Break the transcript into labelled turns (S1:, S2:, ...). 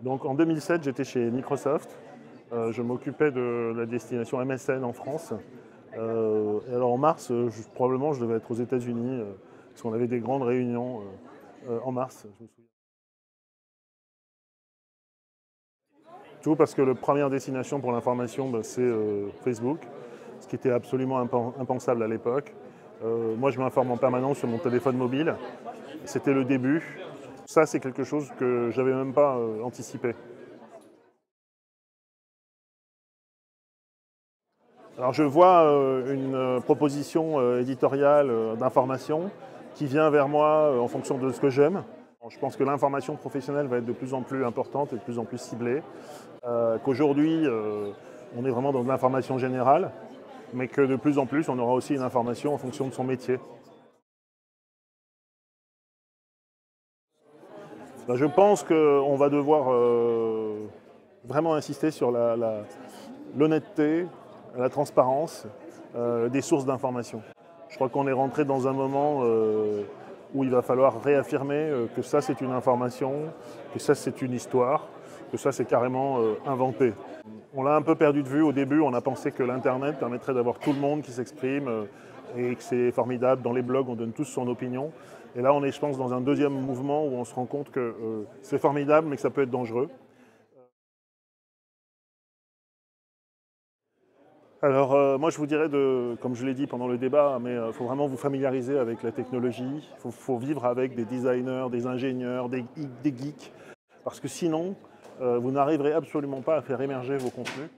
S1: Donc en 2007, j'étais chez Microsoft. Je m'occupais de la destination MSN en France. Et alors en mars, probablement je devais être aux États-Unis, parce qu'on avait des grandes réunions en mars, je me souviens. Tout parce que la première destination pour l'information, c'est Facebook, ce qui était absolument impensable à l'époque. Moi, je m'informe en permanence sur mon téléphone mobile. C'était le début. Ça, c'est quelque chose que j'avais même pas anticipé. Alors, je vois une proposition éditoriale d'information qui vient vers moi en fonction de ce que j'aime. Je pense que l'information professionnelle va être de plus en plus importante et de plus en plus ciblée. Qu'aujourd'hui, on est vraiment dans de l'information générale, mais que de plus en plus, on aura aussi une information en fonction de son métier. Ben, je pense qu'on va devoir vraiment insister sur l'honnêteté, la transparence des sources d'information. Je crois qu'on est rentré dans un moment où il va falloir réaffirmer que ça c'est une information, que ça c'est une histoire, que ça c'est carrément inventé. On l'a un peu perdu de vue au début, on a pensé que l'Internet permettrait d'avoir tout le monde qui s'exprime et que c'est formidable. Dans les blogs, on donne tous son opinion. Et là, on est, je pense, dans un deuxième mouvement où on se rend compte que c'est formidable, mais que ça peut être dangereux. Alors, moi, je vous dirais, comme je l'ai dit pendant le débat, mais il faut vraiment vous familiariser avec la technologie. Il faut vivre avec des designers, des ingénieurs, des geeks, parce que sinon, vous n'arriverez absolument pas à faire émerger vos contenus.